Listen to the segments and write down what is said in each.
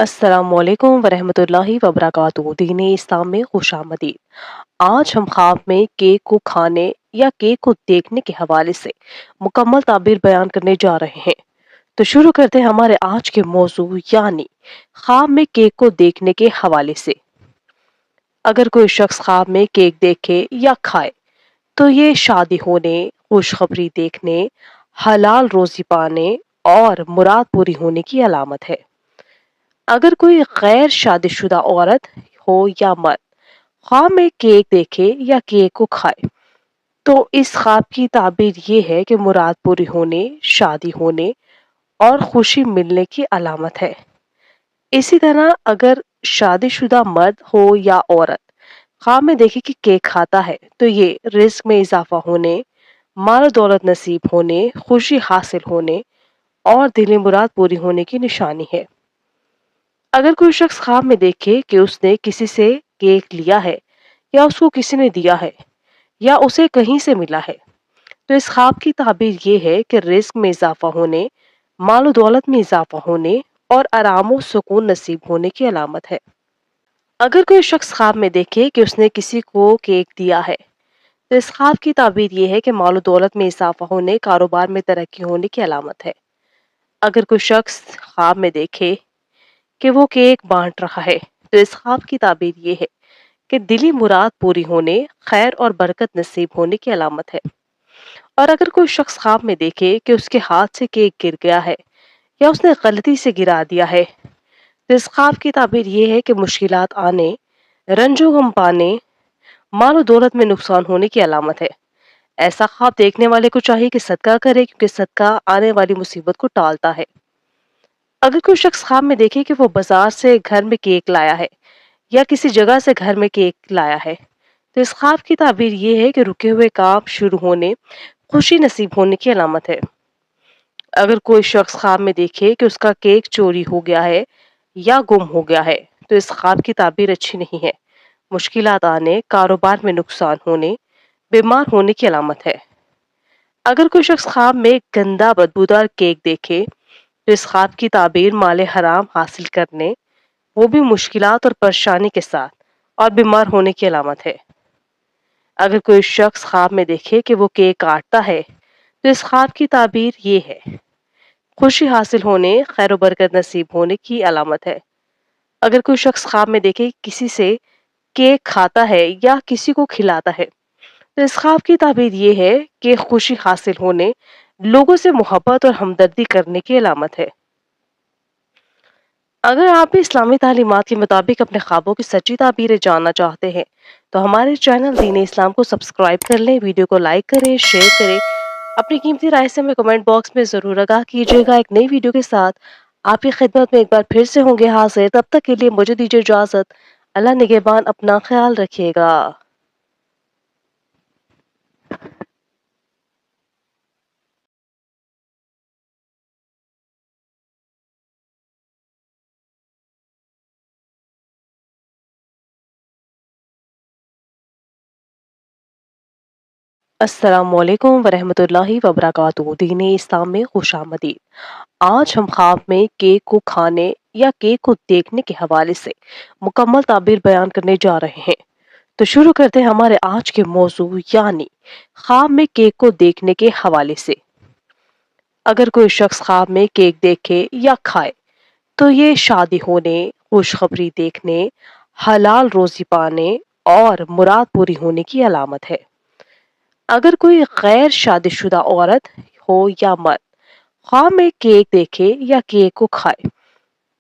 अस्सलाम वालेकुम वरहमतुल्लाहि वबरकातुहू। दीन इस्लाम में खुश आमदीद। आज हम ख्वाब में केक को खाने या केक को देखने के हवाले से मुकम्मल ताबीर बयान करने जा रहे हैं। तो शुरू करते हैं हमारे आज के मौजू यानी ख्वाब में केक को देखने के हवाले से। अगर कोई शख्स ख्वाब में केक देखे या खाए तो ये शादी होने, खुशखबरी देखने, हलाल रोजी पाने और मुराद पूरी होने की अलामत है। अगर कोई गैर शादीशुदा औरत हो या मर्द ख्वाब में केक देखे या केक को खाए तो इस ख्वाब की ताबीर ये है कि मुराद पूरी होने, शादी होने और खुशी मिलने की अलामत है। इसी तरह अगर शादीशुदा मर्द हो या औरत ख्वाब में देखे कि केक खाता है तो ये रिस्क में इजाफा होने, माल दौलत नसीब होने, खुशी हासिल होने और दिली मुराद पूरी होने की निशानी है। अगर कोई शख्स ख्वाब में देखे कि उसने किसी से केक लिया है या उसको किसी ने दिया है या उसे कहीं से मिला है तो इस ख्वाब की ताबीर ये है कि रिस्क में इजाफा होने, माल दौलत में इजाफा होने और आराम और सुकून नसीब होने की अलामत है। अगर कोई शख्स ख्वाब में देखे कि उसने किसी को केक दिया है तो इस ख्वाब की ताबीर ये है कि माल दौलत में इजाफा होने, कारोबार में तरक्की होने की अलामत है। अगर कोई शख्स ख्वाब में देखे कि वो केक बांट रहा है तो इस ख्वाब की ताबीर ये है कि दिली मुराद पूरी होने, खैर और बरकत नसीब होने की अलामत है। और अगर कोई शख्स ख्वाब में देखे कि उसके हाथ से केक गिर गया है या उसने गलती से गिरा दिया है तो इस ख्वाब की ताबीर ये है कि मुश्किलात आने, रंजो गम पाने, माल दौलत में नुकसान होने की अलामत है। ऐसा ख्वाब देखने वाले को चाहिए कि सदका करे क्योंकि सदका आने वाली मुसीबत को टालता है। अगर कोई शख्स ख्वाब में देखे कि वो बाजार से घर में केक लाया है या किसी जगह से घर में केक लाया है तो इस ख्वाब की ताबीर ये है कि रुके हुए काम शुरू होने, खुशी नसीब होने की अलामत है। अगर कोई शख्स ख्वाब में देखे कि उसका केक चोरी हो गया है या गुम हो गया है तो इस ख्वाब की ताबीर अच्छी नहीं है। मुश्किलात आने, कारोबार में नुकसान होने, बीमार होने की अलामत है। अगर कोई शख्स ख्वाब में एक गंदा बदबूदार केक देखे तो इस ख्वाब की ताबीर माले हराम हासिल करने, वो भी मुश्किलात और परेशानी के साथ और बीमार होने की अलामत है। अगर कोई शख्स ख्वाब में देखे कि वो केक काटता है तो इस ख्वाब की ताबीर ये है खुशी हासिल होने, खैर बरकत नसीब होने की अलामत है। अगर कोई शख्स ख्वाब में देखे किसी से केक खाता है या किसी को खिलाता है तो इस ख्वाब की ताबीर ये है कि खुशी हासिल होने, लोगों से मोहब्बत और हमदर्दी करने की अलामत है। अगर आप भी इस्लामी तालीमात के मुताबिक अपने ख्वाबों की सच्ची ताबीरें जानना चाहते हैं तो हमारे चैनल दीन इस्लाम को सब्सक्राइब कर लें, वीडियो को लाइक करें, शेयर करें। अपनी कीमती राय से हमें कमेंट बॉक्स में ज़रूर आगाह कीजिएगा। एक नई वीडियो के साथ आपकी खिदमत में एक बार फिर से होंगे हाजिर। तब तक के लिए मुझे दीजिए इजाज़त। अल्लाह निगहबान, अपना ख्याल रखिएगा। अस्सलाम वालेकुम वरहमतुल्लाहि वबरकातुहू। दीन इस्लाम में खुश आमदीद। आज हम ख्वाब में केक को खाने या केक को देखने के हवाले से मुकम्मल ताबीर बयान करने जा रहे हैं। तो शुरू करते हैं हमारे आज के मौजू यानी ख्वाब में केक को देखने के हवाले से। अगर कोई शख्स ख्वाब में केक देखे या खाए तो ये शादी होने, खुशखबरी देखने, हलाल रोजी पाने और मुराद पूरी होने की अलामत है। अगर कोई गैर शादीशुदा औरत हो या मर्द ख्वाब में केक देखे या केक को खाए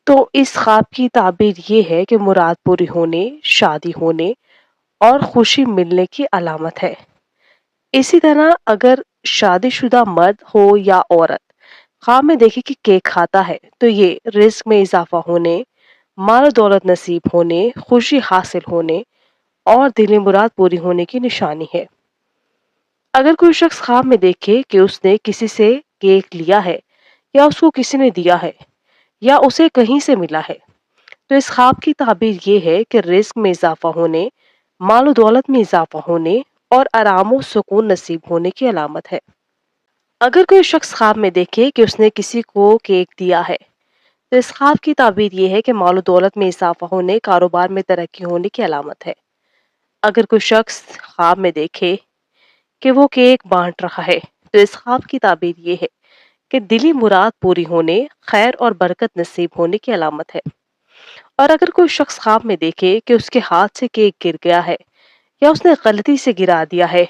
तो इस ख्वाब की ताबीर ये है कि मुराद पूरी होने, शादी होने और खुशी मिलने की अलामत है। इसी तरह अगर शादीशुदा मर्द हो या औरत ख्वाब में देखे कि केक खाता है तो ये रिस्क में इजाफा होने, माल दौलत नसीब होने, खुशी हासिल होने और दिली मुराद पूरी होने की निशानी है। अगर कोई शख्स ख्वाब में देखे कि उसने किसी से केक लिया है या उसको किसी ने दिया है या उसे कहीं से मिला है तो इस ख्वाब की ताबीर ये है कि रिस्क में इजाफा होने, माल दौलत में इजाफा होने और आराम और सुकून नसीब होने की अलामत है। अगर कोई शख्स ख्वाब में देखे कि उसने किसी को केक दिया है تو اس خواب کی تعبیر یہ ہے کہ مال و دولت میں اضافہ ہونے، کاروبار میں ترقی ہونے کی علامت ہے۔ اگر کوئی شخص خواب میں دیکھے کہ وہ کیک بانٹ رہا ہے تو اس خواب کی تعبیر یہ ہے کہ دلی مراد پوری ہونے، خیر اور برکت نصیب ہونے کی علامت ہے۔ اور اگر کوئی شخص خواب میں دیکھے کہ اس کے ہاتھ سے کیک گر گیا ہے یا اس نے غلطی سے گرا دیا ہے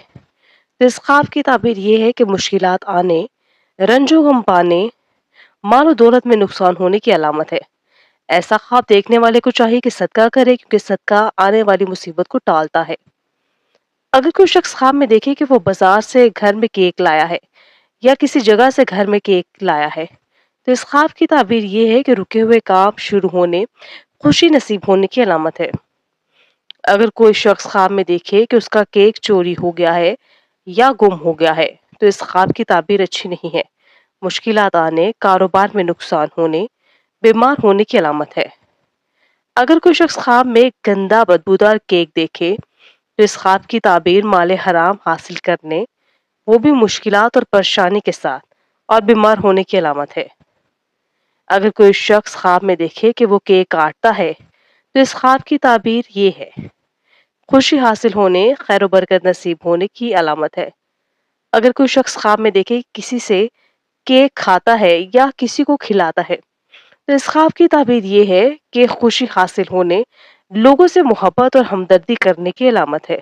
تو اس خواب کی تعبیر یہ ہے کہ مشکلات آنے، رنج و غم پانے، مال و دولت میں نقصان ہونے کی علامت ہے۔ ایسا خواب دیکھنے والے کو چاہیے کہ صدقہ کرے، کیونکہ صدقہ آنے والی مصیبت کو ٹالتا ہے۔ اگر کوئی شخص خواب میں دیکھے کہ وہ بازار سے گھر میں کیک لایا ہے یا کسی جگہ سے گھر میں کیک لایا ہے تو اس خواب کی تعبیر یہ ہے کہ رکے ہوئے کام شروع ہونے، خوشی نصیب ہونے کی علامت ہے۔ اگر کوئی شخص خواب میں دیکھے کہ اس کا کیک چوری ہو گیا ہے یا گم ہو گیا ہے تو اس خواب کی تعبیر اچھی نہیں ہے، مشکلات آنے، کاروبار میں نقصان ہونے، بیمار ہونے کی علامت ہے۔ اگر کوئی شخص خواب میں ایک گندا بدبودار کیک دیکھے تو اس خواب کی تعبیر مال حرام حاصل کرنے، وہ بھی مشکلات اور پریشانی کے ساتھ، اور بیمار ہونے کی علامت ہے۔ اگر کوئی شخص خواب میں دیکھے کہ وہ کیک کاٹتا ہے تو اس خواب کی تعبیر یہ ہے، خوشی حاصل ہونے، خیر و برکت نصیب ہونے کی علامت ہے۔ اگر کوئی شخص خواب میں دیکھے کسی سے کیک کھاتا ہے یا کسی کو کھلاتا ہے تو اس خواب کی تعبیر یہ ہے کہ خوشی حاصل ہونے، لوگوں سے محبت اور ہمدردی کرنے کی علامت ہے۔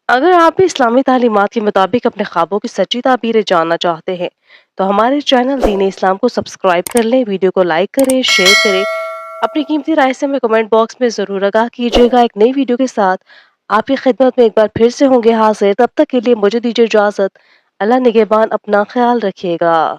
اگر آپ بھی اسلامی تعلیمات کے مطابق اپنے خوابوں کی سچی تعبیریں جاننا چاہتے ہیں تو ہمارے چینل دین اسلام کو سبسکرائب کر لیں، ویڈیو کو لائک کریں، شیئر کریں، اپنی قیمتی رائے سے ہمیں کمنٹ باکس میں ضرور آگاہ کیجیے گا۔ ایک نئی ویڈیو کے ساتھ آپ کی خدمت میں ایک بار پھر سے ہوں گے حاضر، تب تک کے لیے مجھے دیجیے اجازت۔ اللہ نگہبان، اپنا خیال رکھیے گا۔